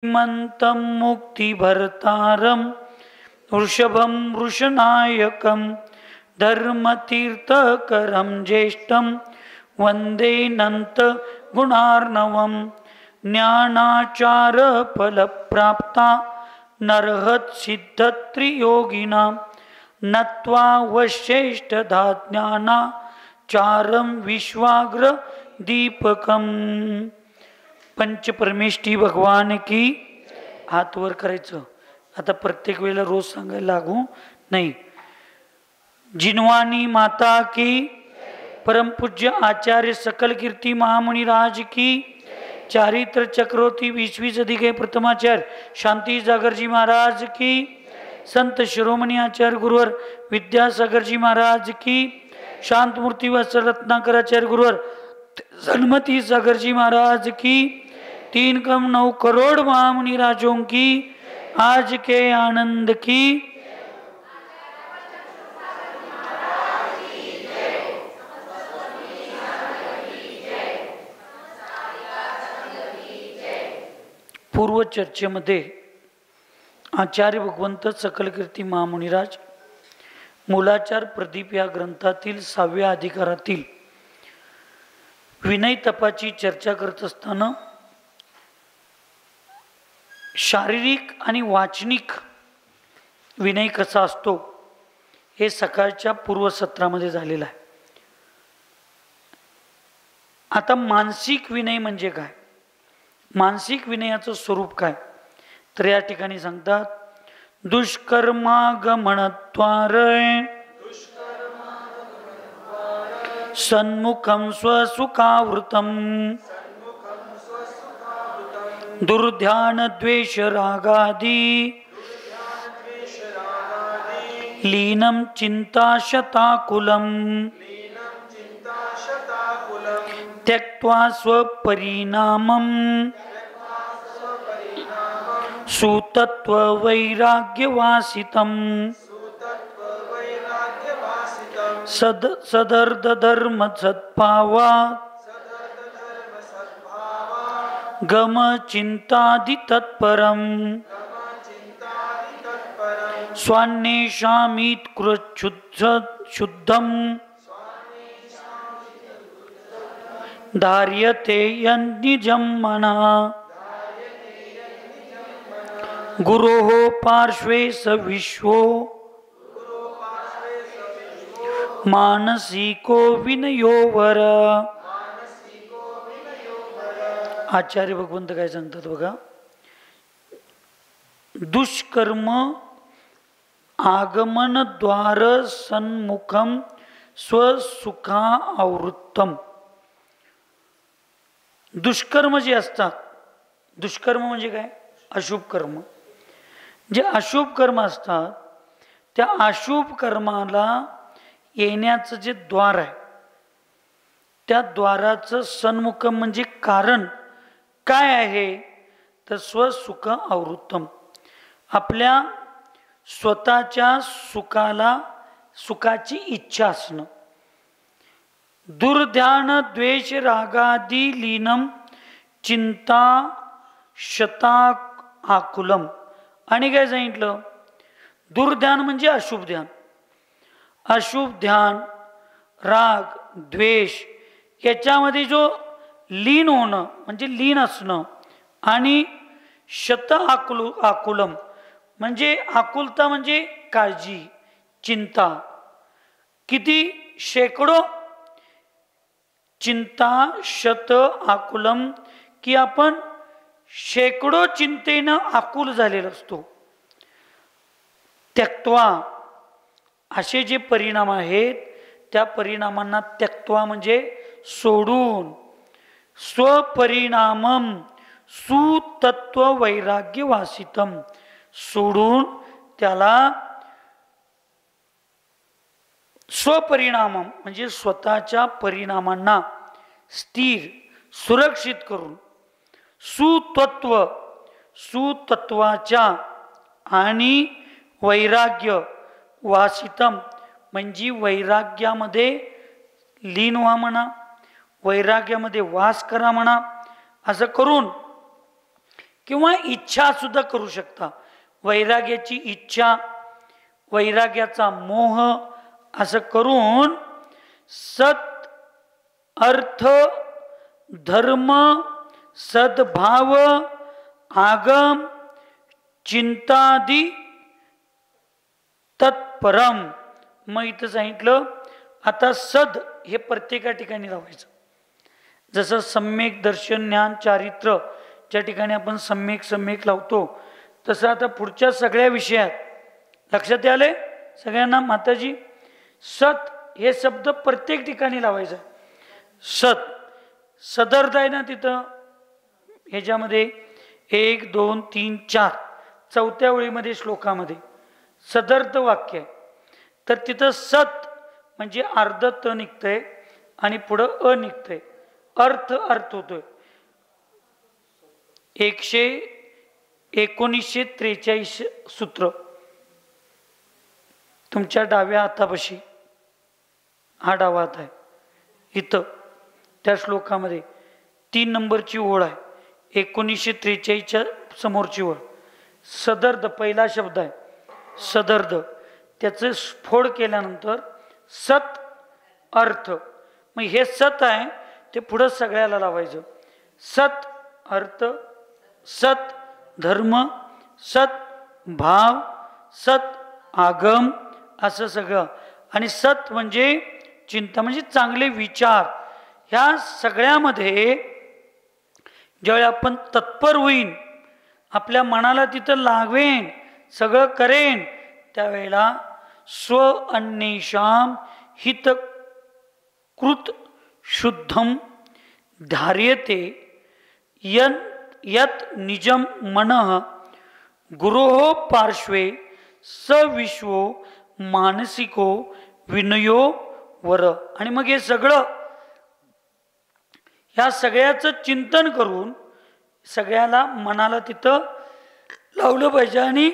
मंतं मुक्तिभर्तारं वृषभं वृषनायकं धर्मतीर्थकरं ज्येष्ठं वन्दे नन्तगुणार्णवं ज्ञानाचारफलप्राप्ता नरहत्सिद्धत्रियोगिनां नत्वा वश्येष्ठधा ज्ञानाचारं विश्वाग्रदीपकम्। पंचपरमेष्ठी भगवान की। हात वर करायचं आता, प्रत्येक वेळेला रोज सांगायला लागू नाही। जिनवानी माता की, परमपूज्य आचार्य सकल कीर्ती महामुनि राज की, चारित्र चक्रवर्ती 20 अधिके प्रथमाचार्य शांति जागर जी महाराज की, संत शिरोमणी आचार्य गुरुवर विद्यासागर जी महाराज की, शांत मूर्ति वत्सल रत्नाकर आचार्य गुरुवर सन्मति सागर जी महाराज की, 3,9 करोड़ महामुनि राजों की आज के आनंद की। पूर्व चर्चेमध्ये आचार्य भगवंत सकल कीर्ती महामुनिराज मूलाचार प्रदीप या ग्रंथातील 6व्या अधिकारातील विनय तपाची चर्चा करत असताना शारीरिक आणि वाचनिक विनय कसा असतो हे सकाळच्या पूर्वसत्रामध्ये झालेलं आहे। आता मानसिक विनय म्हणजे काय, मानसिक विनयाचं स्वरूप काय, तर या ठिकाणी सांगतात दुष्कर्मागमनद्वार सन्मुखं स्वसुखावृतं दुर्ध्यान द्वेष रागादि लीनं चिंताशताकुलं त्यक्त्वा स्वपरिणामं सुतत्व वैराग्यवासितं सदर्द धर्म सद्भावा गम चिंतादि तत्परम स्वान्नेषामित शुद्धम धार्यते यन्निजं मनः गुरोः पार्श्वे स विश्वो मानसिको विनयो वर। आचार्य भगवंत काय सांगतात बघा, दुष्कर्म आगमन द्वार सन्मुखम स्वसुखा आवृत्तम। दुष्कर्म जे असतात, दुष्कर्म म्हणजे काय, अशुभ कर्म, जे अशुभ कर्म असतात त्या अशुभ कर्माला येण्याचं जे द्वार आहे त्या द्वाराचं सन्मुखम म्हणजे कारण काय आहे, तर स्वसुख आवृत्तम, आपल्या स्वतःच्या सुखाची इच्छा असणं, दुर्ध्यान द्वेष रागादि लीनम चिंता शता आकुलम। आणि काय सांगितलं, दुर्ध्यान म्हणजे अशुभ ध्यान, अशुभ ध्यान राग द्वेष याच्यामध्ये जो लीन होणं म्हणजे लीन असणं, आणि शत आकुलम म्हणजे आकुलता म्हणजे काळजी चिंता, किती शेकडो चिंता शत आकुलम, की आपण शेकडो चिंतेनं आकुल झालेला असतो। त्यक्त्वा असे जे परिणाम आहेत त्या परिणामांना त्यक्त्वा म्हणजे सोडून, स्वपरिणामम सुतत्व वैराग्यवासितम, सोडून त्याला स्वपरिणामम म्हणजे स्वतःच्या परिणामांना स्थिर सुरक्षित करून, सुतत्व सुतत्वाच्या आणि वैराग्य वासितम म्हणजे वैराग्यामध्ये लीन व्हा म्हणा, वैराग्यामध्ये वास करा म्हणा, असं करून किंवा इच्छा सुद्धा करू शकता. वैराग्याची इच्छा, वैराग्याचा मोह असं करून सत, अर्थ, धर्म, सद्भाव, आगम, चिंतादी तत्परम. मग इथं सांगितलं आता सद हे प्रत्येका ठिकाणी लावायचं. जसं सम्यक दर्शन, ज्ञान, चारित्र्य ज्या ठिकाणी आपण सम्यक लावतो, तसं आता पुढच्या सगळ्या विषयात लक्षात आले सगळ्यांना. माताजी सत हे शब्द प्रत्येक ठिकाणी लावायचं. सत सदर्थ आहे ना तिथं, ह्याच्यामध्ये 1 2 3 4 चौथ्या ओळीमध्ये श्लोकामध्ये सदर्थ वाक्य आहे. तर तिथं सत म्हणजे अर्ध त निघतंय आणि पुढं अ निघतंय. अर्थ होतोय. 1943 सूत्र तुमच्या डाव्या हातापाशी, हा डावा हात आहे इथं, त्या श्लोकामध्ये 3 नंबरची ओळ आहे. 1943च्या समोरची ओळ. सदर्थ पहिला शब्द आहे सदर्थ. त्याचं स्फोड केल्यानंतर सत अर्थ. मग हे सत आहे ते पुढं सगळ्याला लावायचं. सत अर्थ, सत धर्म, सत भाव, सत आगम असं सगळं. आणि सत म्हणजे चिंता, म्हणजे चांगले विचार. ह्या सगळ्यामध्ये ज्यावेळी आपण तत्पर होईन, आपल्या मनाला तिथं लागवेन, सगळं करेन, त्यावेळेला स्व अन्येषाम हितकृत शुद्धम धार्यते यत निजम मनः गुरोः पार्श्वे सविश्वो मानसिको विनयो वर. आणि मग हे सगळं, ह्या सगळ्याचं चिंतन करून सगळ्याला मनाला तिथं लावलं पाहिजे. आणि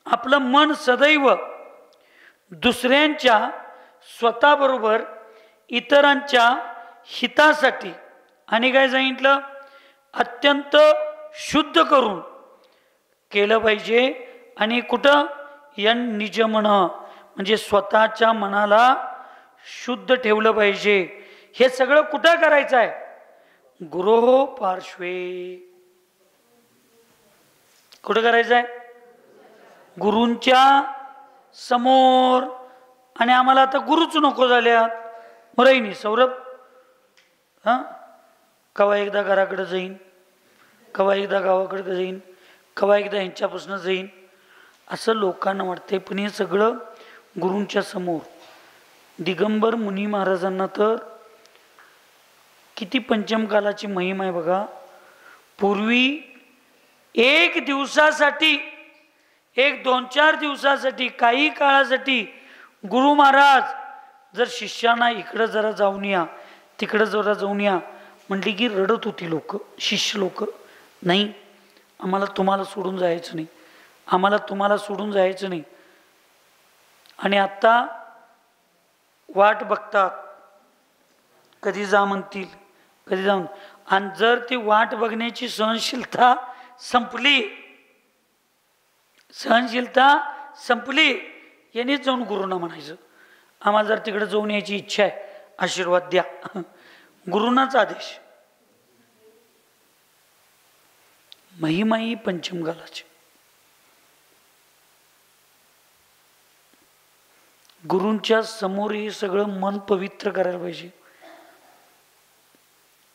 आपलं मन सदैव दुसऱ्यांच्या, स्वतःबरोबर इतरांच्या हितासाठी आणि काय सांगितलं, अत्यंत शुद्ध करून केलं पाहिजे. आणि कुठं यन निजमन म्हणजे स्वतःच्या मनाला शुद्ध ठेवलं पाहिजे. हे सगळं कुठं करायचं आहे, गुरोः पार्श्वे. कुठं करायचं आहे, गुरूंच्या समोर. आणि आम्हाला आता गुरुच नको झाल्यात. मराईनी सौरभ, हां कवा एकदा घराकडे जाईन, कवा एकदा गावाकडे जाईन, कवा एकदा ह्यांच्यापासून जाईन, असं लोकांना वाटतंय. पण हे सगळं गुरूंच्या समोर. दिगंबर मुनी महाराजांना तर किती पंचमकालाची महिमा आहे बघा. पूर्वी 1 दिवसासाठी, 1-2-4 दिवसासाठी, काही काळासाठी गुरु महाराज जर शिष्याना इकडं जरा जाऊन या, तिकडं जरा जाऊन या म्हटली की रडत होती लोक, शिष्य लोक. नाही, आम्हाला तुम्हाला सोडून जायचं नाही, आम्हाला तुम्हाला सोडून जायचं नाही. आणि आता वाट बघतात कधी जा म्हणतील, कधी जाऊन. आणि जर ती वाट बघण्याची सहनशीलता संपली, यांनीच जाऊन गुरुंना म्हणायचं, आम्हाला जर तिकडे जाऊन यायची इच्छा आहे, आशीर्वाद द्या. गुरुंनाच आदेश. महिमाई पंचमकालाची. गुरूंच्या समोर हे सगळं मन पवित्र करायला पाहिजे.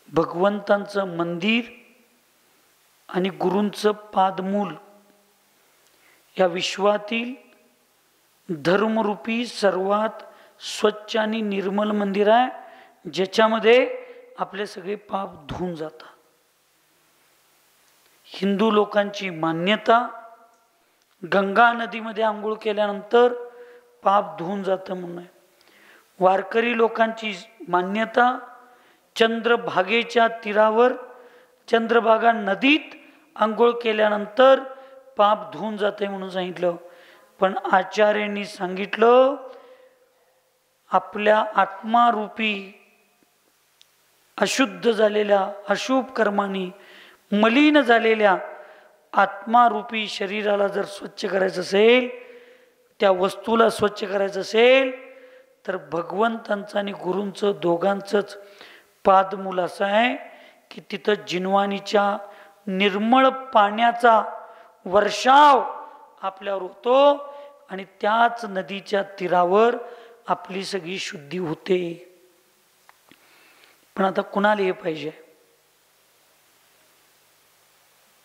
भगवंतांचं मंदिर आणि गुरूंचं पादमूल या विश्वातील धर्मरूपी सर्वात स्वच्छ आणि निर्मल मंदिर आहे, ज्याच्यामध्ये आपले सगळे पाप धुवून जातात. हिंदू लोकांची मान्यता, गंगा नदीमध्ये आंघोळ केल्यानंतर पाप धुवून जातं म्हणून आहे. वारकरी लोकांची मान्यता, चंद्रभागेच्या तीरावर, चंद्रभागा नदीत आंघोळ केल्यानंतर पाप धुवून जाते म्हणून सांगितलं. पण आचार्यांनी सांगितलं, आपल्या आत्मारूपी अशुद्ध झालेल्या, अशुभ कर्मांनी मलिन झालेल्या आत्मारूपी शरीराला जर स्वच्छ करायचं असेल, त्या वस्तूला स्वच्छ करायचं असेल, तर भगवंतांचं आणि गुरूंचं दोघांचंच पादमूल असं आहे की तिथं जिनवानीच्या निर्मळ पाण्याचा वर्षाव आपल्यावर होतो आणि त्याच नदीच्या तीरावर आपली सगळी शुद्धी होते. पण आता कुणाला हे पाहिजे?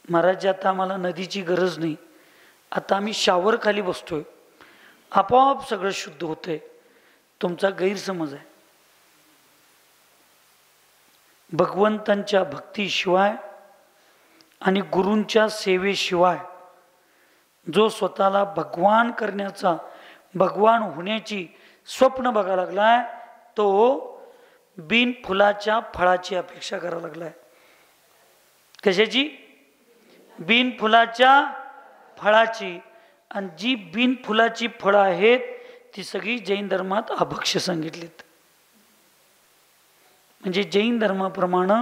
महाराज आता आम्हाला नदीची गरज नाही, आता आम्ही शावर खाली बसतोय, आपोआप सगळं शुद्ध होतंय. तुमचा गैरसमज आहे. भगवंतांच्या भक्तीशिवाय आणि गुरूंच्या सेवेशिवाय जो स्वतःला भगवान करण्याचा, भगवान होण्याची स्वप्न बघायला लागलाय, तो बिन फुलाच्या फळाची अपेक्षा करायला लागलाय. कशाची? बिन फुलाच्या फळाची. आणि जी बिन फुलाची फळं आहेत ती सगळी जैन धर्मात अभक्ष्य सांगितलीत. म्हणजे जैन धर्माप्रमाणे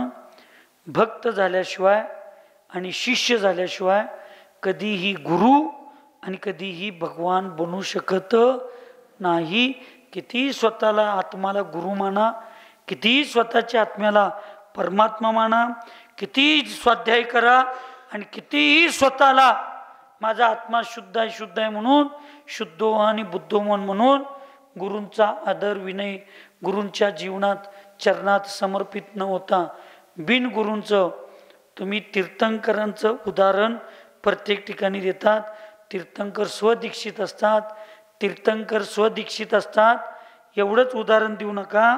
भक्त झाल्याशिवाय आणि शिष्य झाल्याशिवाय कधीही गुरु आणि कधीही भगवान बनू शकत नाही. किती स्वतःला आत्माला गुरु माना, किती स्वतःच्या आत्म्याला परमात्मा माना, किती स्वाध्याय करा आणि कितीही स्वतःला माझा आत्मा शुद्ध आहे शुद्ध आहे म्हणून शुद्धो आणि बुद्धोमन म्हणून गुरूंचा आदर विनय, गुरूंच्या जीवनात चरणात समर्पित न होता बिन गुरूंचं, तुम्ही तीर्थंकरांचं उदाहरण प्रत्येक ठिकाणी देतात. तीर्थंकर स्वदीक्षित असतात, तीर्थंकर स्वदीक्षित असतात. एवढंच उदाहरण देऊ नका.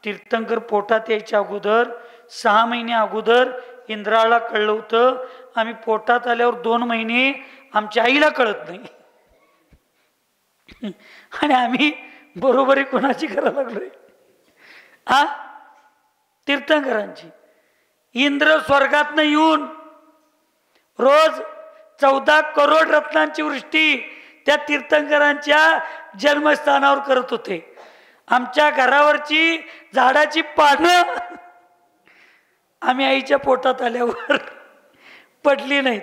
तीर्थंकर पोटात यायच्या अगोदर 6 महिने अगोदर इंद्राला कळलं होतं. आम्ही पोटात आल्यावर 2 महिने आमच्या आईला कळत नाही. आणि आम्ही बरोबरी कोणाची करायला लागलोय? तीर्थंकरांची. इंद्र स्वर्गातनं येऊन रोज 14 करोड रत्नांची वृष्टी त्या तीर्थंकरांच्या जन्मस्थानावर करत होते. आमच्या घरावरची झाडाची पानं आम्ही आईच्या पोटात आल्यावर पडली नाहीत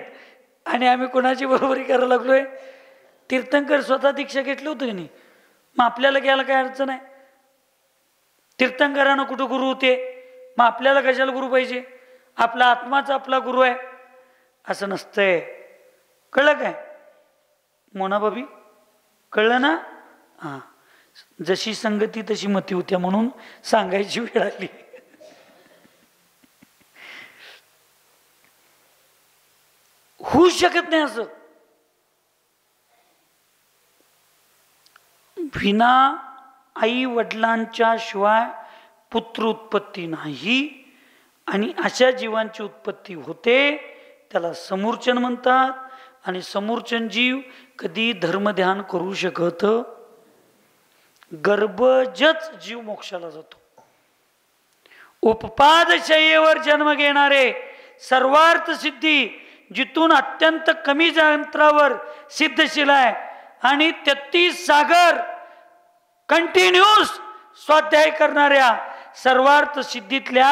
आणि आम्ही कोणाची बरोबरी करायला लागलोय? तीर्थंकर स्वतः दीक्षा घेतली होती नाही, मग आपल्याला घ्यायला काय अडचण आहे? तीर्थंकरांना कुठं गुरु होते, मग आपल्याला कशाला गुरु पाहिजे? आपला आत्माच आपला गुरु आहे असं नसतंय. कळलं काय मोना बाबी? कळलं ना? हां, जशी संगती तशी मती होत्या म्हणून सांगायची वेळ आली. होऊ शकत नाही असं. विना आई वडिलांच्या शिवाय पुत्र उत्पत्ती नाही आणि अशा जीवांची उत्पत्ती होते, त्याला समूर्चन म्हणतात. आणि समूर्चन जीव कधी धर्मध्यान करू शकत, गर्भजच जीव मोक्षाला जातो. उपपाद शय्येवर जन्म घेणारे सर्वार्थ सिद्धी, जिथून अत्यंत कमी अंतरावर सिद्धशील आहे आणि 33 सागर कंटिन्यूस स्वाध्याय करणाऱ्या सर्वार्थ सिद्धीतल्या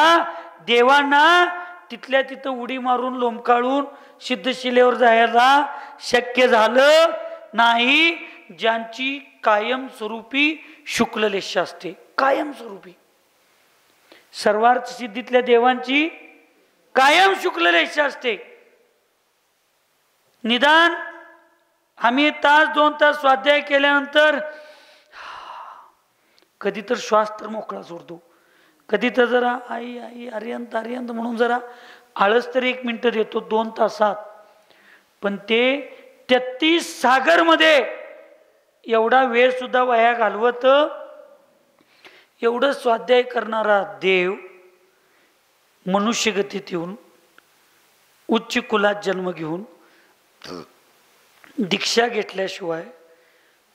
देवांना तिथल्या तिथं उडी मारून लोंबकाळून सिद्धशिलेवर जायला शक्य झालं नाही. ज्यांची कायमस्वरूपी शुक्ललेश असते, कायमस्वरूपी सर्वार्थ सिद्धीतल्या देवांची कायम शुक्ललेश असते. निदान आम्ही 1-2 तास स्वाध्याय केल्यानंतर कधी तर श्वास तर मोकळा सोडतो, कधी तर जरा आई आई अर्यंत अर्यंत म्हणून जरा आळस तरी 1 मिनिट देतो 2 तासात. पण ते 33 सागरमध्ये एवढा वेळ सुद्धा वाया घालवत एवढं स्वाध्याय करणारा देव मनुष्यगतीत येऊन उच्च कुलात जन्म घेऊन दीक्षा घेतल्याशिवाय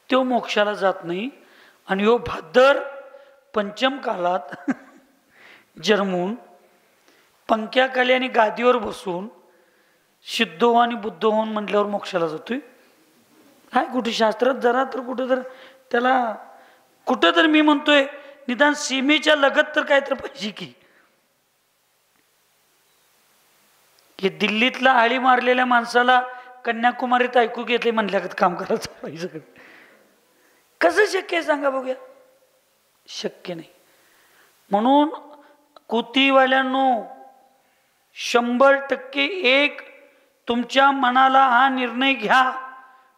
तो मोक्षाला जात नाही. आणि यो भाद्र पंचम कालात जन्मून पंख्याखाली आणि गादीवर बसून सिद्ध हो आणि बुद्ध होऊन म्हटल्यावर मोक्षाला जातोय. काय कुठे शास्त्रात जरा तर कुठं तर त्याला कुठं तर मी म्हणतोय निदान सीमेच्या लगत तर काय तर पाहिजे की. हे दिल्लीतला आळी मारलेल्या माणसाला कन्याकुमारीत ऐकू घेतले म्हणल्यागत काम करायचं पाहिजे. कसं शक्य आहे सांगा बघूया? शक्य नाही. म्हणून कुतीवाल्यांनो 100% एक तुमच्या मनाला हा निर्णय घ्या.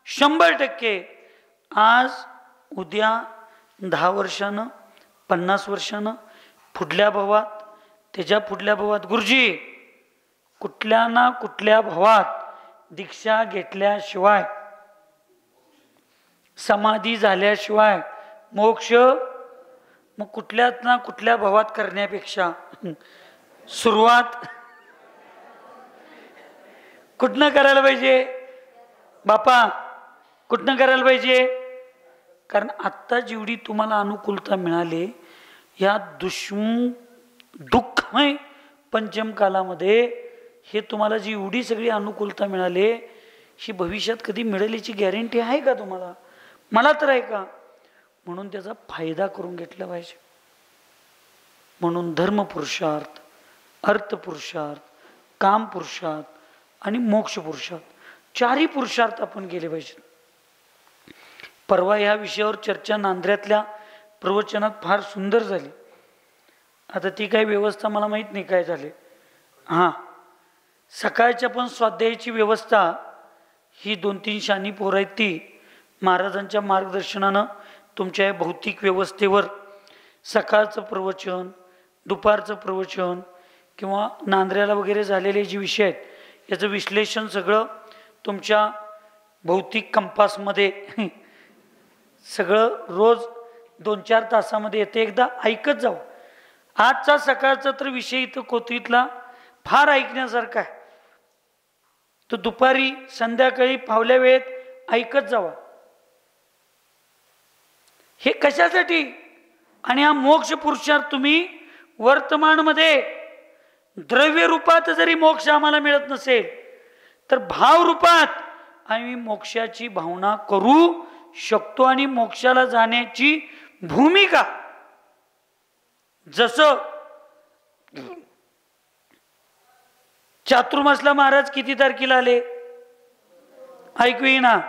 100% आज उद्या 10 वर्षानं 50 वर्षानं पुढल्या भावात त्याच्या पुढल्या भावात गुरुजी कुठल्या ना कुठल्या भावात दीक्षा घेतल्याशिवाय समाधी झाल्याशिवाय मोक्ष मग कुठल्यात ना कुठल्या भावात करण्यापेक्षा सुरुवात कुठनं करायला पाहिजे बापा? कुठनं करायला पाहिजे? कारण आत्ता जेवढी तुम्हाला अनुकूलता मिळाली या दुःखमय पंचम कालामध्ये हे तुम्हाला जी एवढी सगळी अनुकूलता मिळाली ही भविष्यात कधी मिळेल याची गॅरंटी आहे का तुम्हाला? मला तर आहे का? म्हणून त्याचा फायदा करून घेतला पाहिजे. म्हणून धर्म पुरुषार्थ, अर्थ पुरुषार्थ, काम पुरुषार्थ आणि मोक्ष पुरुषार्थ 4ही पुरुषार्थ आपण केले पाहिजे. परवा ह्या विषयावर चर्चा नांद्र्यातल्या प्रवचनात फार सुंदर झाली. आता ती काही व्यवस्था मला माहीत नाही काय झाले. हां, सकाळच्या पण स्वाध्यायाची व्यवस्था ही 2-3 शानी पोरं आहेत ती महाराजांच्या मार्गदर्शनानं तुमच्या या भौतिक व्यवस्थेवर सकाळचं प्रवचन, दुपारचं प्रवचन किंवा नांद्र्याला वगैरे झालेले जे विषय आहेत याचं विश्लेषण सगळं तुमच्या भौतिक कंपासमध्ये सगळं रोज 2-4 तासामध्ये येते. एकदा ऐकत जाऊ. आजचा सकाळचा तर विषय इथं कोथळीतला फार ऐकण्यासारखा आहे. तो दुपारी संध्याकाळी फावल्या वेळेत ऐकत जावा. हे कशासाठी? आणि हा मोक्ष पुरुषार्थ तुम्ही वर्तमानमध्ये द्रव्य रूपात जरी मोक्ष आम्हाला मिळत नसेल तर भाव रूपात आम्ही मोक्षाची भावना करू शकतो. आणि मोक्षाला जाण्याची भूमिका जसं चातुर्मासला महाराज किती तारखेला आले ऐकू येईना?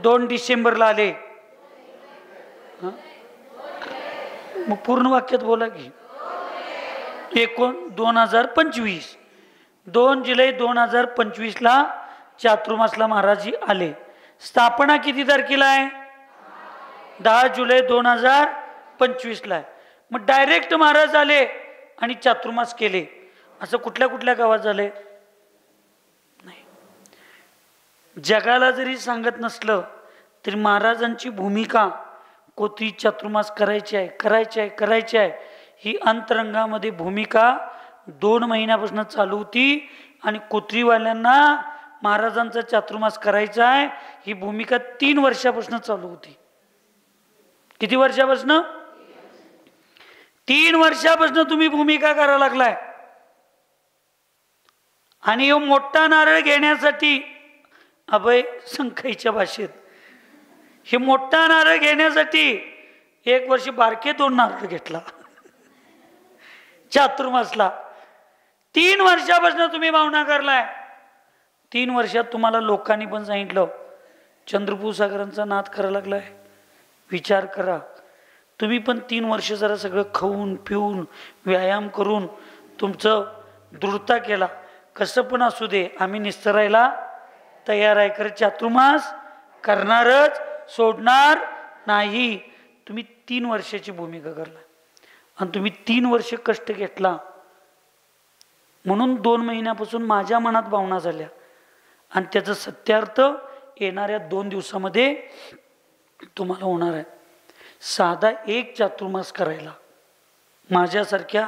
2 डिसेंबरला आले. मग पूर्ण वाक्यात बोला की 2025 2 जुलै 2025ला चातुर्मासला महाराज आले. स्थापना किती तारखेला आहे? 10 जुलै 2025ला आहे. मग डायरेक्ट महाराज आले आणि चातुर्मास केले असं कुठल्या कुठल्या गावात झाले नाही. जगाला जरी सांगत नसलं तरी महाराजांची भूमिका कोथळी चातुर्मास करायची आहे ही अंतरंगामध्ये भूमिका 2 महिन्यापासून चालू होती. आणि कोथळीवाल्यांना महाराजांचा चातुर्मास करायचा आहे ही भूमिका 3 वर्षापासून चालू होती. किती वर्षापासून? 3 वर्षापासून तुम्ही भूमिका करायला लागलाय. आणि हा मोठा नारळ घेण्यासाठी अभय संख्येच्या भाषेत हे मोठा नारळ घेण्यासाठी 1 वर्ष बारके 2 नारळ घेतला चातुर्मासला. 3 वर्षापासून तुम्ही भावना करलाय. 3 वर्षात तुम्हाला लोकांनी पण सांगितलं चंद्रपूर सागरांचा नाद करायला लागलाय. विचार करा तुम्ही पण 3 वर्ष जरा सगळं खाऊन पिऊन व्यायाम करून तुमचं दृढता केला. कसं पण असू दे आम्ही निस्तरायला तयार आहे. कर चातुर्मास करणारच, सोडणार नाही. तुम्ही 3 वर्षाची भूमिका करला आणि तुम्ही 3 वर्ष कष्ट घेतला म्हणून 2 महिन्यापासून माझ्या मनात भावना झाल्या. आणि त्याचं सत्यार्थ येणाऱ्या 2 दिवसामध्ये तुम्हाला होणार आहे. साधा 1 चातुर्मास करायला माझ्यासारख्या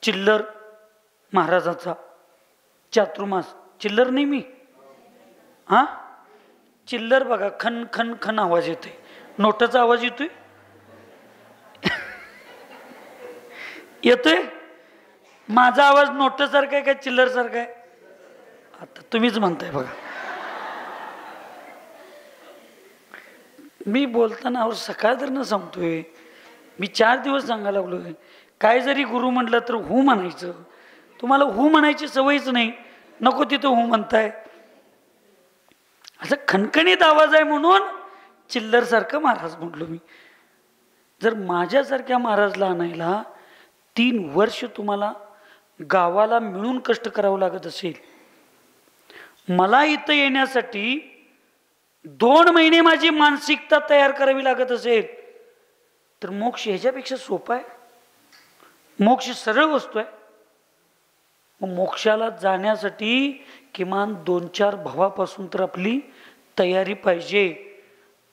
चिल्लर महाराजाचा चातुर्मास, चिल्लर नाही मी, हा चिल्लर बघा खन खन खन आवाज येतोय. नोटाचा आवाज येतोय येतोय माझा आवाज नोटासारखा आहे का चिल्लर सारखा आहे? आता तुम्हीच म्हणताय बघा. मी बोलताना सकाळ तर न सांगतोय मी 4 दिवस सांगायला लागलोय. काय जरी गुरु म्हटलं तर हू म्हणायचं. तुम्हाला हू म्हणायची सवयच नाही. नको तिथं हो म्हणताय. असं खणखणीत आवाज आहे म्हणून चिल्लरसारखं महाराज म्हटलो मी. जर माझ्यासारख्या महाराजला आणायला 3 वर्ष तुम्हाला गावाला मिळून कष्ट करावं लागत असेल, मला इथं येण्यासाठी 2 महिने माझी मानसिकता तयार करावी लागत असेल, तर मोक्ष ह्याच्यापेक्षा सोपा आहे? मोक्ष सरळ वस्तू आहे. मग मोक्षाला जाण्यासाठी किमान 2-4 भावापासून तर आपली तयारी पाहिजे.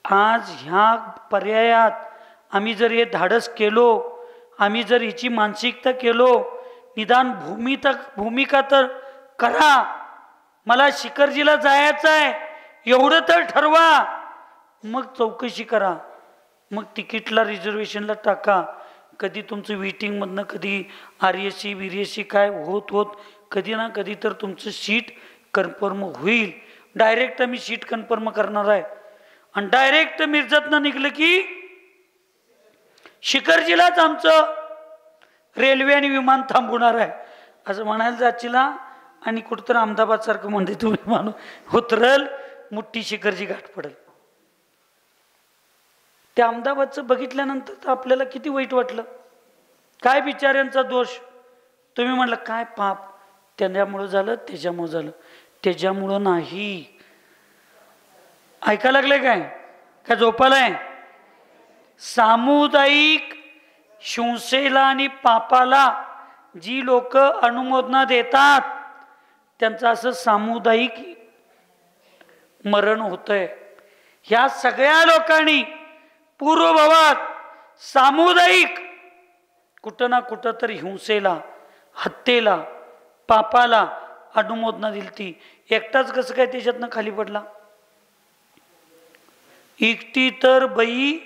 आज ह्या पर्यायात आम्ही जर हे धाडस केलो, आम्ही जर हिची मानसिकता केलो, निदान भूमिका तर करा. मला शिखरजीला जायचं आहे एवढं तर ठरवा. मग चौकशी करा, मग तिकीटला रिझर्वेशनला टाका. कधी तुमचं वेटिंगमधनं कधी RSC BRSC काय होत कधी ना कधी तर तुमचं सीट कन्फर्म होईल. डायरेक्ट मी सीट कन्फर्म करणार आहे आणि डायरेक्ट मिरजतनं निघलं की शिखरजीलाच आमचं रेल्वे आणि विमान थांबवणार आहे असं म्हणायला जाचीला. आणि कुठंतरी अहमदाबाद सारखं म्हणते तुम्ही मानू उतरल, मुठ्ठी शिखरजी गाठ पडेल. त्या अहमदाबादचं बघितल्यानंतर तर आपल्याला किती वाईट वाटलं. काय बिचाऱ्यांचा दोष. तुम्ही म्हटलं काय पाप त्याच्यामुळं झालं, त्याच्यामुळं झालं. त्याच्यामुळं नाही. ऐका लागले काय झोपालाय? सामुदायिक हिंसेला आणि पापाला जी लोक अनुमोदना देतात त्यांचं असं सामुदायिक मरण होतंय. ह्या सगळ्या लोकांनी पूर्वभावात सामुदायिक कुठं ना कुठं तरी हिंसेला, हत्येला, पापाला अनुमोदना दिली. ती एकटाच कसं काय त्याच्यातनं खाली पडला? एकटी तर बाई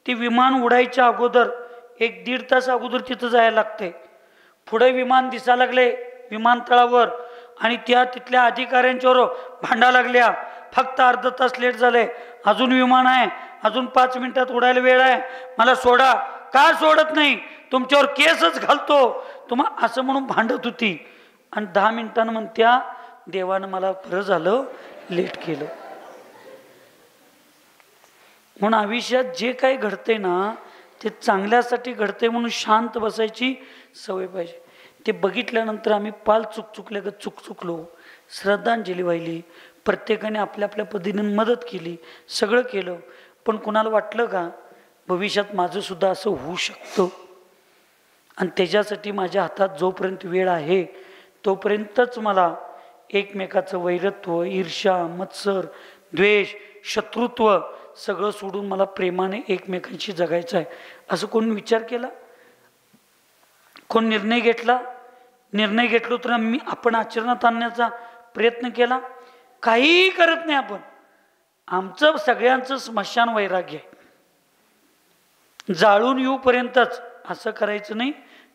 ती विमान उडायच्या अगोदर 1-1.5 तास अगोदर तिथं जायला लागते. पुढे विमान दिसा लागले विमानतळावर आणि त्या तिथल्या अधिकाऱ्यांच्यावर भांडा लागल्या. फक्त अर्धा तास लेट झाले, अजून विमान आहे, अजून 5 मिनिटात उडायला वेळ आहे, मला सोडा. का सोडत नाही? तुमच्यावर केसच घालतो तुम्हाला असं म्हणून भांडत होती. आणि 10 मिनिटांनं म्हणत्या देवानं मला बरं झालं लेट केलं. म्हणून आयुष्यात जे काही घडते ना ते चांगल्यासाठी घडते म्हणून शांत बसायची सवय पाहिजे. ते बघितल्यानंतर आम्ही पाल चुकलो, श्रद्धांजली वाहिली, प्रत्येकाने आपल्या आपल्या पद्धतीने मदत केली, सगळं केलं. पण कुणाला वाटलं का भविष्यात माझं सुद्धा असं होऊ शकतं? आणि त्याच्यासाठी माझ्या हातात जोपर्यंत वेळ आहे तोपर्यंतच मला एकमेकाचं वैरत्व, ईर्ष्या, मत्सर, द्वेष, शत्रुत्व सगळं सोडून मला प्रेमाने एकमेकांशी जगायचं आहे असं कोण विचार केला? कोण निर्णय घेतला? निर्णय घेतलो तर आपण आचरणात आणण्याचा प्रयत्न केला? काहीही करत नाही आपण. आमचं सगळ्यांचं स्मशान वैराग्य आहे. जाळून येऊपर्यंतच. असं करायचं नाही,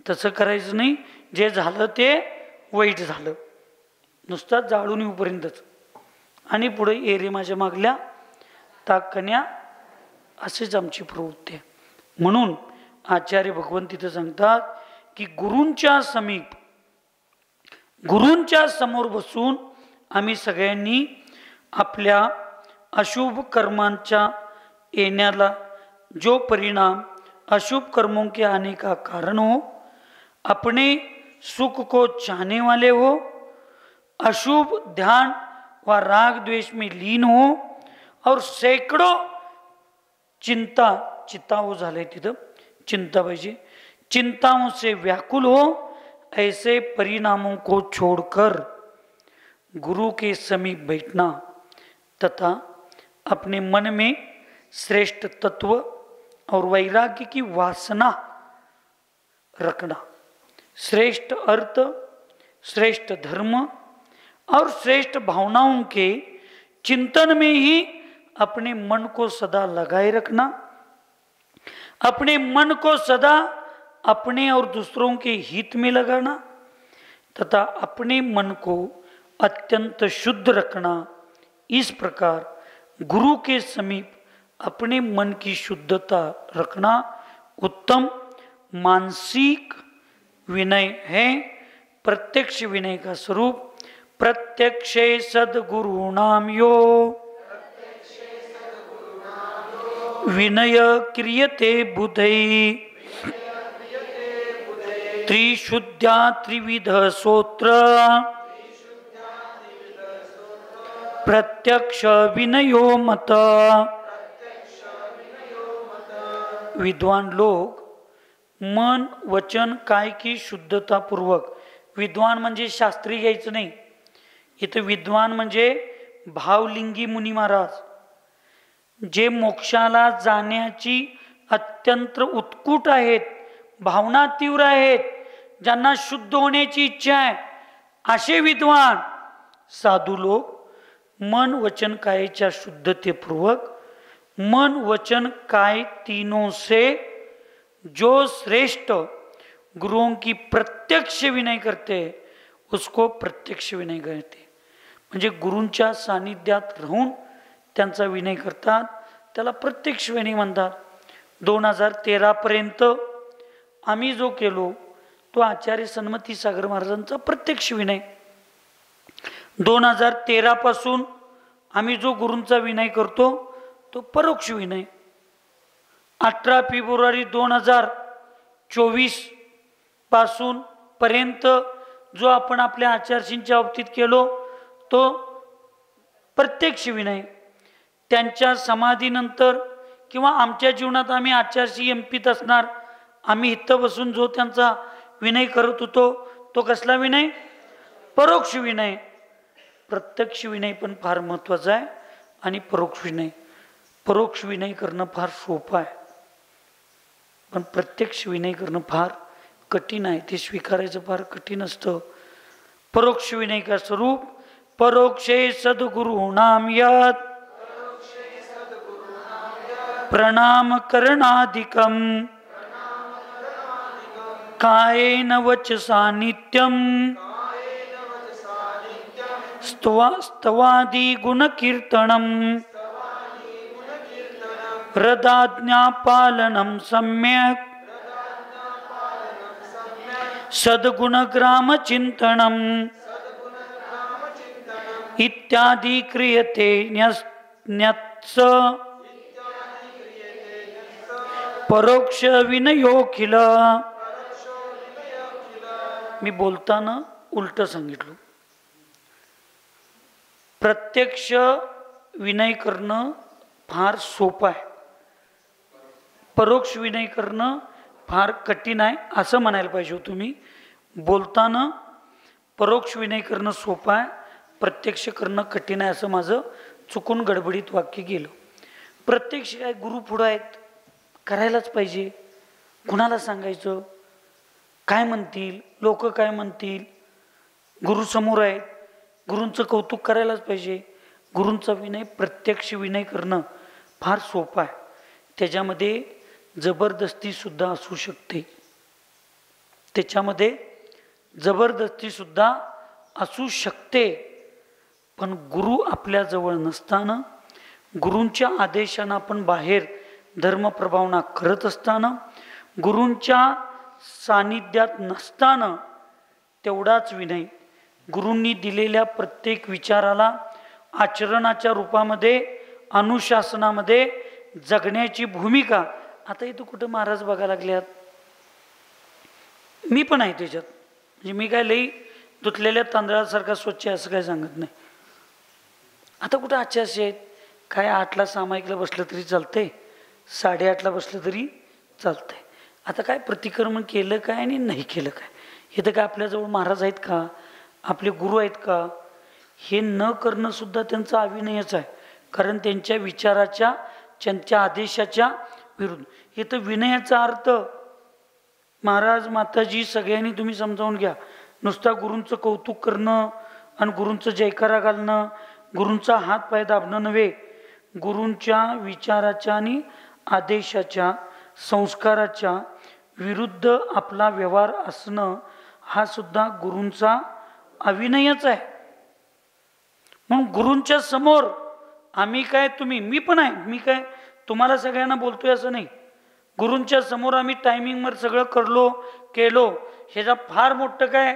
तसं करायचं नाही, जे झालं ते वाईट झालं, नुसतं जाळून येऊपर्यंतच. आणि पुढे एरे माझ्या मागल्या ताकण्या, असेच आमची प्रवृत्ती आहे. म्हणून आचार्य भगवंत तिथं सांगतात की गुरूंच्या समोर बसून आम्ही सगळ्यांनी आपल्या अशुभ कर्मांच्या येण्याला जो परिणाम अशुभ कर्मों के आने का कारण हो, अपने सुख को चाहने वाले हो, अशुभ ध्यान व राग द्वेष में लीन हो और सैकड़ों चिंता हो झाले तिथं चिंता पाहिजे, चिंताओं से व्याकुल हो, ऐसे परिणामों को छोड़कर गुरु के समीप बैठना तथा अपने मन में श्रेष्ठ तत्व और वैराग्य की वासना रखना, श्रेष्ठ अर्थ, श्रेष्ठ धर्म और श्रेष्ठ भावनाओं के चिंतन में ही अपने मन को सदा लगाए रखना, अपने मन को सदा अपने और दूसरों के हित में लगाना तथा अपने मन को अत्यंत शुद्ध रखना। इस प्रकार गुरु के समीप अपने मन की शुद्धता रखना उत्तम मानसिक विनय है। प्रत्यक्ष विनय का स्वरूप प्रत्यक्षे सद्गुरूणां यो विनय क्रियते बुधै त्रिशुद्ध्या त्रिविध सोत्र प्रत्यक्ष विनयो मत. विद्वान लोक मन वचन काय की शुद्धतापूर्वक, विद्वान म्हणजे शास्त्री घ्यायचं नाही इथं, विद्वान म्हणजे भावलिंगी मुनी महाराज, जे मोक्षाला जाण्याची अत्यंत उत्कट आहेत, भावना तीव्र आहेत, ज्यांना शुद्ध होण्याची इच्छा आहे, असे विद्वान साधू लोक मन वचन कायच्या शुद्धतेपूर्वक, मन वचन काय तीनों से जो श्रेष्ठ गुरुओं की प्रत्यक्ष विनय करते उसको प्रत्यक्ष विनय कहते. म्हणजे गुरूंच्या सानिध्यात राहून त्यांचा विनय करतात, त्याला प्रत्यक्ष विनय म्हणतात. 2013 पर्यंत आम्ही जो केलो तो आचार्य सन्मती सागर महाराजांचा प्रत्यक्ष विनय. 2013 पासून आम्ही जो गुरूंचा विनय करतो तो परोक्ष विनय. 18 फेब्रुवारी 2024 पासून पर्यंत जो आपण आपल्या आचार्यशींच्या बाबतीत केलो तो प्रत्यक्ष विनय. त्यांच्या समाधीनंतर किंवा आमच्या जीवनात आम्ही आचार्यशी एमपीत असणार, आम्ही इथं बसून जो त्यांचा विनय करत होतो तो कसला विनय? परोक्ष विनय. प्रत्यक्ष विनय पण फार महत्त्वाचा आहे आणि परोक्ष विनय करणं फार सोपं आहे, पण प्रत्यक्ष विनय करणं फार कठीण आहे, ते स्वीकारायचं फार कठीण असतं. परोक्ष विनय का स्वरूप परोक्षे सद्गुरूणां यत् प्रणाम करणाधिकम कायेन वचसा नित्यम स्तवादि गुणकीर्तनम हृदाज्ञापालनं सम्यक् सद्गुणग्राम चिंतनम इत्यादि क्रियते न्यत्स परोक्ष विनयोखिल. मी बोलताना उलट सांगितलं. प्रत्यक्ष विनय करणं फार सोपं आहे, परोक्ष विनय करणं फार कठीण आहे असं म्हणायला पाहिजे. तुम्ही बोलताना परोक्ष विनय करणं सोपं आहे, प्रत्यक्ष करणं कठीण आहे असं माझं चुकून गडबडीत वाक्य गेलं. प्रत्यक्ष काय गुरु पुढं आहेत, करायलाच पाहिजे. कुणाला सांगायचं, काय म्हणतील लोक, काय म्हणतील, गुरु समोर आहेत, गुरूंचं कौतुक करायलाच पाहिजे. गुरूंचा विनय प्रत्यक्ष विनय करणं फार सोपं आहे. त्याच्यामध्ये जबरदस्ती सुद्धा असू शकते, त्याच्यामध्ये जबरदस्ती सुद्धा असू शकते. पण गुरु आपल्या जवळ नसताना, गुरूंच्या आदेशानं आपण बाहेर धर्मप्रभावना करत असताना, गुरूंच्या सानिध्यात नसताना तेवढाच विनय. गुरूंनी दिलेल्या प्रत्येक विचाराला आचरणाच्या रूपामध्ये, अनुशासनामध्ये जगण्याची भूमिका. आता इथं कुठं महाराज बघायला लागल्यात, मी पण आहे त्याच्यात. म्हणजे मी काय लई धुतलेल्या तांदळासारखा स्वच्छ असं काय सांगत नाही. आता कुठं आचार्य आहेत, काय 8ला सामायिकला बसलं तरी चालतंय, 8:30ला बसलं तरी चालतंय. आता काय प्रतिक्रमण केलं काय आणि नाही केलं काय, हे तर काय आपल्याजवळ महाराज आहेत का, आपले गुरु आहेत का, हे न करणं सुद्धा त्यांचा अविनयच आहे. कारण त्यांच्या विचाराच्या, त्यांच्या आदेशाच्या विरुद्ध. हे तर विनयाचा अर्थ महाराज माताजी सगळ्यांनी तुम्ही समजावून घ्या. नुसता गुरूंचं कौतुक करणं आणि गुरूंचं जयकारा घालणं, गुरूंचा हात पाय दाबणं नव्हे. गुरूंच्या विचाराच्या आणि आदेशाच्या, संस्काराच्या विरुद्ध आपला व्यवहार असणं हा सुद्धा गुरूंचा अविनयच आहे. म्हणून गुरूंच्या समोर आम्ही काय, तुम्ही, मी पण आहे, मी काय तुम्हाला सगळ्यांना बोलतोय असं नाही. गुरूंच्या समोर आम्ही टायमिंगवर सगळं केलो, ह्याचा फार मोठं काय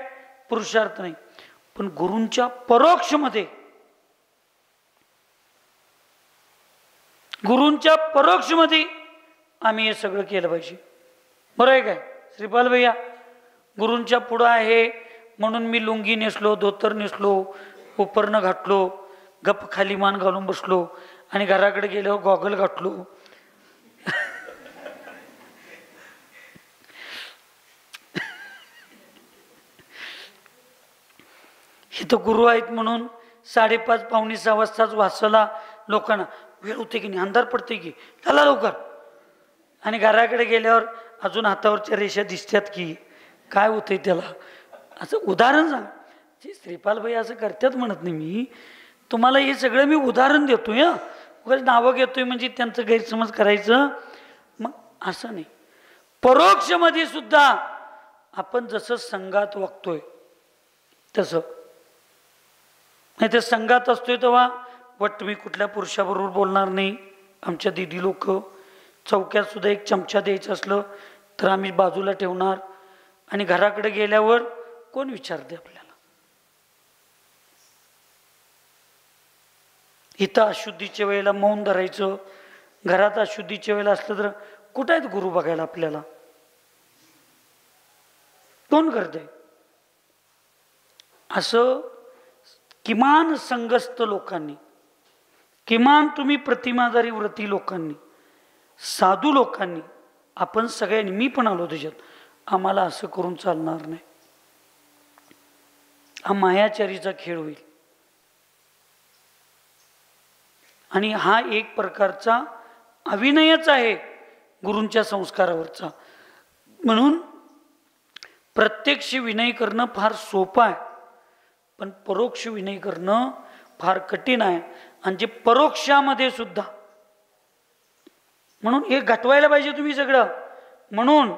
पुरुषार्थ नाही. पण गुरूंच्या परोक्षमध्ये, गुरूंच्या परोक्षमध्ये आम्ही हे सगळं केलं पाहिजे. बरं आहे काय श्रीपाल भैया? गुरूंच्या पुढं आहे म्हणून मी लुंगी नेसलो, धोतर नेसलो, उपरणं घातलो, गप खाली मान घालून बसलो आणि घराकडे गेल्यावर गॉगल घातलो. इथं गुरु आहेत म्हणून 5:30 पावणे 6 वाजताच वाचायला लोकांना वेळ होते की नाही, अंधार पडते की, चला लवकर. आणि घराकडे गेल्यावर अजून हातावरच्या रेषा दिसतात की काय होतंय त्याला. असं उदाहरण सांग. जे श्रीपालबाई असं करतात म्हणत नाही मी, तुम्हाला हे सगळं मी उदाहरण देतोय. उगाच नावं घेतोय म्हणजे त्यांचं गैरसमज करायचं मग असं नाही. परोक्षमध्ये सुद्धा आपण जसं संघात वागतोय तसं, नाही तर संघात असतोय तेव्हा वट मी कुठल्या पुरुषाबरोबर बोलणार नाही. आमच्या दीदी लोक चौक्यात सुद्धा एक चमचा द्यायचं असलं तर आम्ही बाजूला ठेवणार. आणि घराकडे गेल्यावर कोण विचारते आपल्याला. इथं अशुद्धीच्या वेळेला मौन धरायचं, घरात अशुद्धीच्या वेळेला असलं तर कुठं आहेत गुरु बघायला आपल्याला? कोण करते असं? किमान संघस्थ लोकांनी, किमान तुम्ही प्रतिमाधारी व्रती लोकांनी, साधू लोकांनी, आपण सगळ्यांनी, मी पण आलो त्याच्यात, आम्हाला असं करून चालणार नाही. हा मायाचारीचा खेळ होईल. आणि हा एक प्रकारचा अभिनयच आहे गुरूंच्या संस्कारावरचा. म्हणून प्रत्यक्ष विनय करणं फार सोपं आहे, पण परोक्ष विनय करणं फार कठीण आहे. आणि जे परोक्षामध्ये सुद्धा, म्हणून हे घटवायला पाहिजे तुम्ही सगळं. म्हणून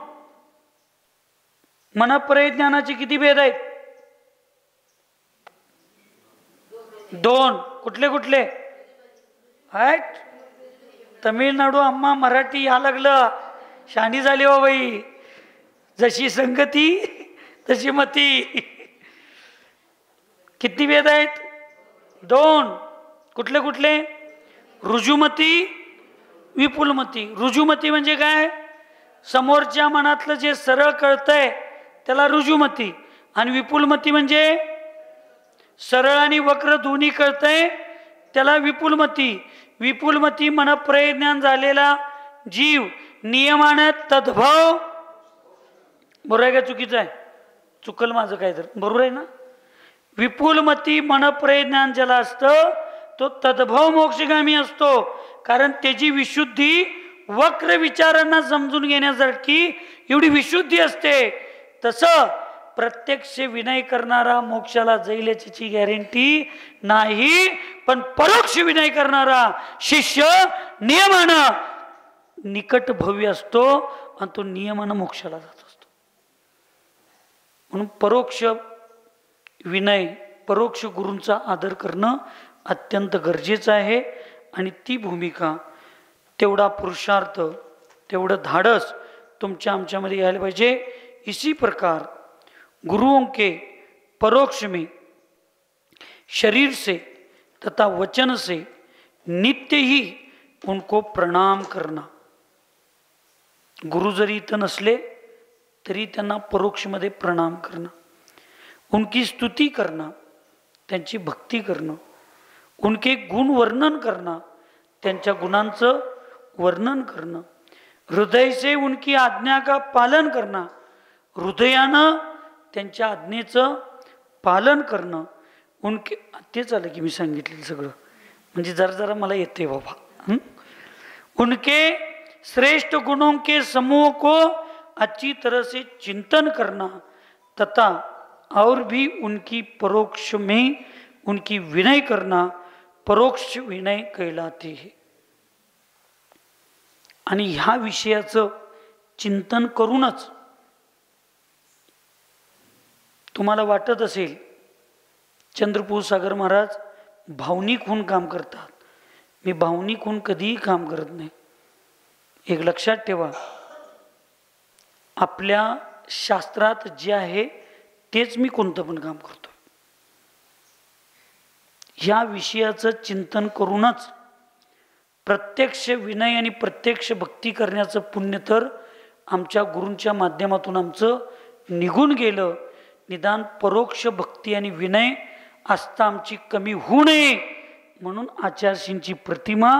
मनपरय ज्ञानाचे किती भेद आहेत? 2. कुठले कुठले आहेत? तमिळनाडू अम्मा मराठी या लागलं, शाणी झाली हो बाई. जशी संगती तशी मती. किती भेद आहेत? 2. कुठले कुठले? रुजुमती, विपुलमती. रुजुमती म्हणजे काय? समोरच्या मनातलं जे सरळ कळतंय त्याला रुजुमती. आणि विपुलमती म्हणजे सरळ आणि वक्र दोन्ही कळतंय त्याला विपुलमती. विपुलमती मनप्रज्ञान झालेला जीव नियमाने तद्भाव. बरोबर आहे का चुकीचं आहे? चुकल माझं काय तर, बरोबर आहे ना? विपुलमती मनप्रज्ञान ज्याला असतं तो तद्भाव मोक्षगामी असतो. कारण त्याची विशुद्धी वक्र विचारांना समजून घेण्यासाठी एवढी विशुद्धी असते. तसं प्रत्यक्ष विनय करणारा मोक्षाला जाईल याची गॅरंटी नाही, पण परोक्ष विनय करणारा शिष्य नियमानं निकट भव्य असतो आणि तो नियमानं मोक्षाला जात असतो. म्हणून परोक्ष विनय, परोक्ष गुरूंचा आदर करणं अत्यंत गरजेचं आहे. आणि ती भूमिका, तेवढा पुरुषार्थ, तेवढं धाडस तुमच्या आमच्यामध्ये यायला पाहिजे. इसी प्रकार गुरुओं के परोक्ष में शरीर से तथा वचन से नित्य ही उनको प्रणाम करना. गुरु जरी इथं नसले तरी त्यांना परोक्षमध्ये प्रणाम करणं, उनकी स्तुती करणं, त्यांची भक्ती करणं, उनके गुण वर्णन करणं, त्यांच्या गुणांचं वर्णन करणं, हृदय से उनकी आज्ञा का पालन करणं, हृदयानं त्यांच्या आज्ञेचं पालन करणं. उनके, तेच आलं की मी सांगितलेलं सगळं, म्हणजे जरा जरा मला येते बाबा. उनके श्रेष्ठ गुणों के समूह को अच्छी तरह से चिंतन करना तथा और भी उनकी परोक्ष में उनकी विनय करना परोक्ष विनय कहलाते है. आणि ह्या विषयाचं चिंतन करूनच तुम्हाला वाटत असेल चंद्रपूर सागर महाराज भावनिक होऊन काम करतात. मी भावनिक होऊन कधीही काम करत नाही. एक लक्षात ठेवा, आपल्या शास्त्रात जे आहे तेच मी कोणतं पण काम करतो. ह्या विषयाचं चिंतन करूनच प्रत्यक्ष विनय आणि प्रत्यक्ष भक्ती करण्याचं पुण्य तर आमच्या गुरूंच्या माध्यमातून आमचं निघून गेलं. निदान परोक्ष भक्ती आणि विनय आस्था आमची कमी होऊ नये म्हणून आचार्यश्रींची प्रतिमा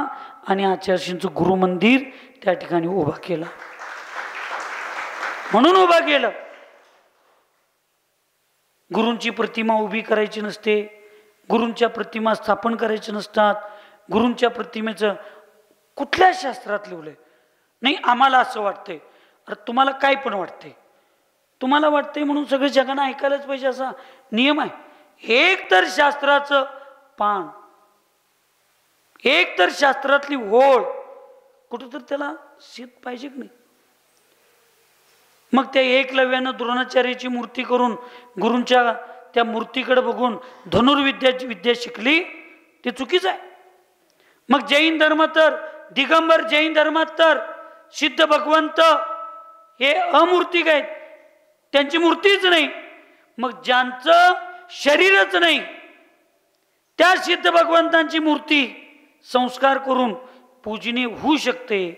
आणि आचार्यश्रींचं गुरुमंदिर त्या ठिकाणी उभा केला. म्हणून उभा केलं. गुरूंची प्रतिमा उभी करायची नसते, गुरूंच्या प्रतिमा स्थापन करायच्या नसतात. गुरूंच्या प्रतिमेचं कुठल्या शास्त्रात लिहिलंय? नाही, आम्हाला असं वाटतंय. अरे तुम्हाला काय पण वाटतंय? तुम्हाला वाटतंय म्हणून सगळे जगांना ऐकायलाच पाहिजे असा नियम आहे? एक तर शास्त्राचं पान, एक तर शास्त्रातली ओळ, कुठं तर त्याला शीत पाहिजे की नाही? मग त्या एकलव्यानं द्रोणाचार्याची मूर्ती करून गुरूंच्या त्या मूर्तीकडे बघून धनुर्विद्याची विद्या शिकली, ते चुकीचं आहे. मग जैन धर्म तर, दिगंबर जैन धर्मात तर सिद्ध भगवंत हे अमूर्तिक आहेत, त्यांची मूर्तीच नाही. मग ज्यांचं शरीरच नाही त्या सिद्ध भगवंतांची मूर्ती संस्कार करून पूजनीय होऊ शकते.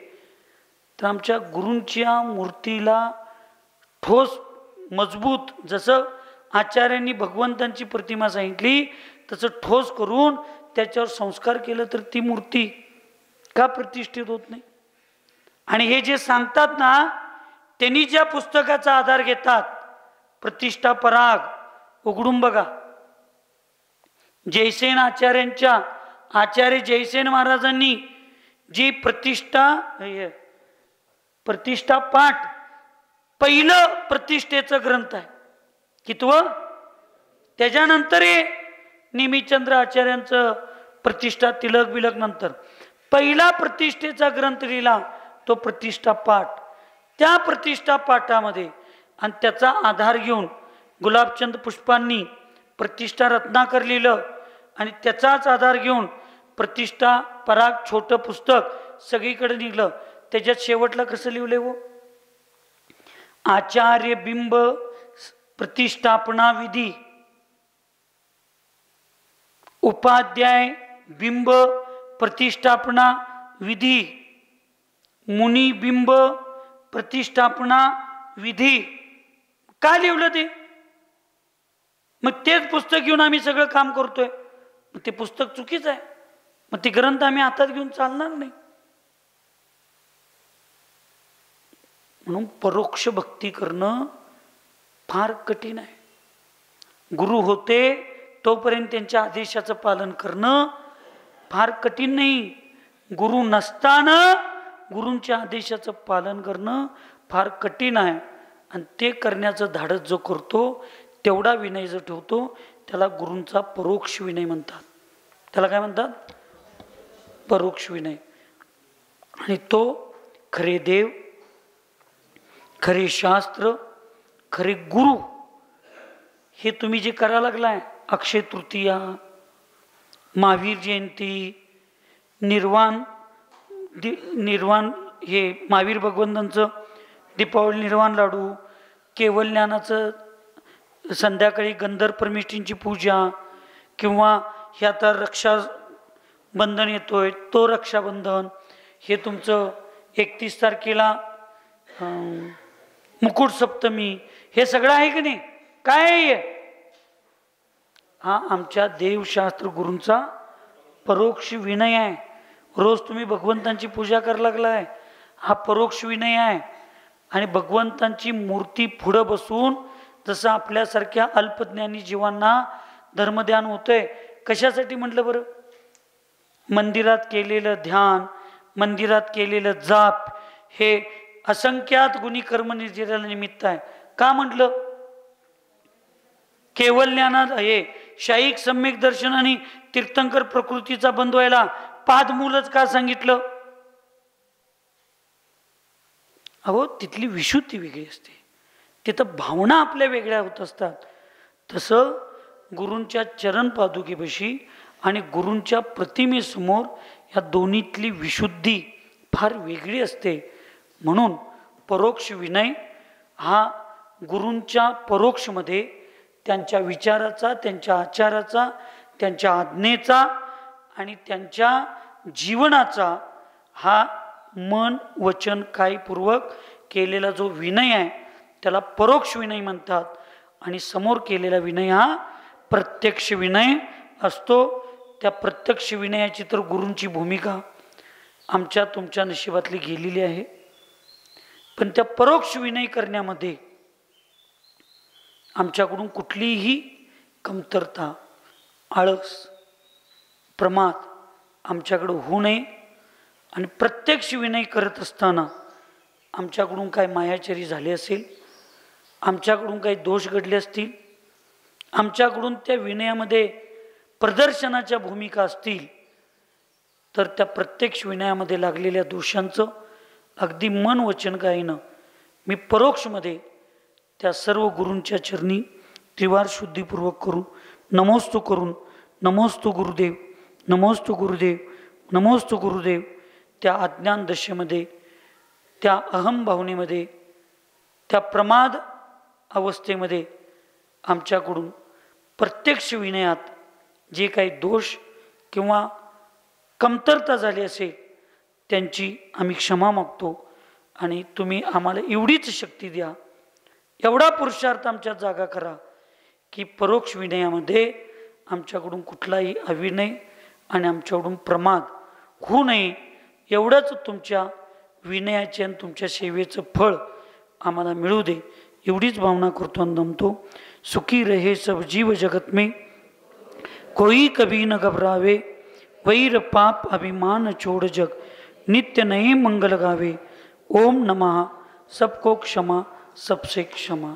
तर आमच्या गुरूंच्या मूर्तीला ठोस मजबूत, जसं आचार्यांनी भगवंतांची प्रतिमा सांगितली तसं ठोस करून त्याच्यावर संस्कार केलं तर ती मूर्ती का प्रतिष्ठित होत नाही? आणि हे जे सांगतात ना, त्यांनी ज्या पुस्तकाचा आधार घेतात, प्रतिष्ठा पराग, उघडून बघा. जयसेन आचार्यांच्या, आचार्य जयसेन महाराजांनी जी प्रतिष्ठा पाठ पहिलं प्रतिष्ठेचं ग्रंथ आहे. कितवं? त्याच्यानंतर हे निमिचंद्र आचार्यांचं प्रतिष्ठा तिलक बिलक नंतर पहिला प्रतिष्ठेचा ग्रंथ लिहिला तो प्रतिष्ठा पाठ. त्या प्रतिष्ठा पाठामध्ये आणि त्याचा आधार घेऊन गुलाबचंद पुष्पांनी प्रतिष्ठा रत्नाकर लिहिलं आणि त्याचाच आधार घेऊन प्रतिष्ठा पराग छोटं पुस्तक सगळीकडे निघलं. त्याच्यात शेवटला कसं लिहिलंय हो? आचार्य बिंब प्रतिष्ठापना विधी, उपाध्याय बिंब प्रतिष्ठापना विधी, मुनी बिंब प्रतिष्ठापना विधी. का लिहिलं ते? मग तेच पुस्तक घेऊन आम्ही सगळं काम करतोय. मग ते पुस्तक चुकीचं आहे. मग ते ग्रंथ आम्ही हातात घेऊन चालणार नाही. म्हणून परोक्ष भक्ती करणं फार कठीण आहे. गुरु होते तोपर्यंत त्यांच्या आदेशाचं पालन करणं फार कठीण नाही. गुरु नसताना गुरूंच्या आदेशाचं पालन करणं फार कठीण आहे. आणि ते करण्याचं धाडस जो करतो, तेवढा विनय जो ठेवतो, त्याला गुरूंचा परोक्ष विनय म्हणतात. त्याला काय म्हणतात? परोक्ष विनय. आणि तो खरे देव, खरे शास्त्र, खरे गुरु हे तुम्ही जे करायला लागलाय, अक्षय तृतीया, महावीर जयंती, निर्वाण हे महावीर भगवंतांचं दीपावली निर्वाण लाडू, केवल ज्ञानाचं संध्याकाळी गंधर्व परमेष्ठींची पूजा, किंवा हे आता रक्षाबंधन येतोय तो रक्षाबंधन, हे तुमचं 31 तारखेला मुकुट सप्तमी, हे सगळं आहे की नाही? काय आहे? हा आमच्या देवशास्त्र गुरूंचा परोक्ष विनय आहे. रोज तुम्ही भगवंतांची पूजा करायला लागलाय, हा परोक्ष विनय आहे. आणि भगवंतांची मूर्ती पुढं बसून जसं आपल्यासारख्या अल्पज्ञानी जीवांना धर्मध्यान होतंय, कशासाठी म्हटलं बरं? मंदिरात केलेलं ध्यान, मंदिरात केलेलं जाप हे असंख्यात गुणी कर्मनिर्जराला निमित्त आहे. का म्हटलं? केवल ज्ञानात हे शाईक सम्यक दर्शन आणि तीर्थंकर प्रकृतीचा बंद व्हायला पादमूलच का सांगितलं? अहो, तिथली विशुद्धी वेगळी असते, तिथं भावना आपल्या वेगळ्या होत असतात. तसं गुरूंच्या चरण पादुकेपाशी आणि गुरूंच्या प्रतिमेसमोर या दोन्हीतली विशुद्धी फार वेगळी असते. म्हणून परोक्ष विनय हा गुरूंच्या परोक्षमध्ये त्यांच्या विचाराचा, त्यांच्या आचाराचा, त्यांच्या आज्ञेचा आणि त्यांच्या जीवनाचा हा मन वचन कायपूर्वक केलेला जो विनय आहे त्याला परोक्ष विनय म्हणतात. आणि समोर केलेला विनय हा प्रत्यक्ष विनय असतो. त्या प्रत्यक्ष विनयाची तर गुरूंची भूमिका आमच्या तुमच्या नशिबातली गेलेली आहे. पण त्या परोक्ष विनय करण्यामध्ये आमच्याकडून कुठलीही कमतरता, आळस, प्रमाद आमच्याकडं होऊ नये. आणि प्रत्यक्ष विनय करत असताना आमच्याकडून काय मायाचरी झाली असेल, आमच्याकडून काही दोष घडले असतील, आमच्याकडून त्या विनयामध्ये प्रदर्शनाच्या भूमिका असतील, तर त्या प्रत्यक्ष विनयामध्ये लागलेल्या दोषांचं अगदी मन वचन गायनं मी परोक्षमध्ये त्या सर्व गुरूंच्या चरणी त्रिवार शुद्धीपूर्वक करून नमोस्तु करून नमोस्तु गुरुदेव, नमोस्तु गुरुदेव, नमोस्तु गुरुदेव, त्या अज्ञान दशेमध्ये, त्या अहम भावनेमध्ये, त्या प्रमाद अवस्थेमध्ये आमच्याकडून प्रत्यक्ष विनयात जे काही दोष किंवा कमतरता झाली असेल त्यांची आम्ही क्षमा मागतो. आणि तुम्ही आम्हाला एवढीच शक्ती द्या, एवढा पुरुषार्थ आमच्यात जागा करा की परोक्ष विनयामध्ये आमच्याकडून कुठलाही अविनय आणि आमच्याकडून प्रमाद होऊ नये. एवढंच तुमच्या विनयाचे आणि तुमच्या सेवेचं फळ आम्हाला मिळू दे, एवढीच भावना करतो आणि नमतो. सुखी रहे सब जीव जगत में, कोई कभी न घबरावे, वैर पाप अभिमान छोड़ जग, नित्य नए मंगल गावे. ओम नमः. सबको क्षमा, सबसे क्षमा.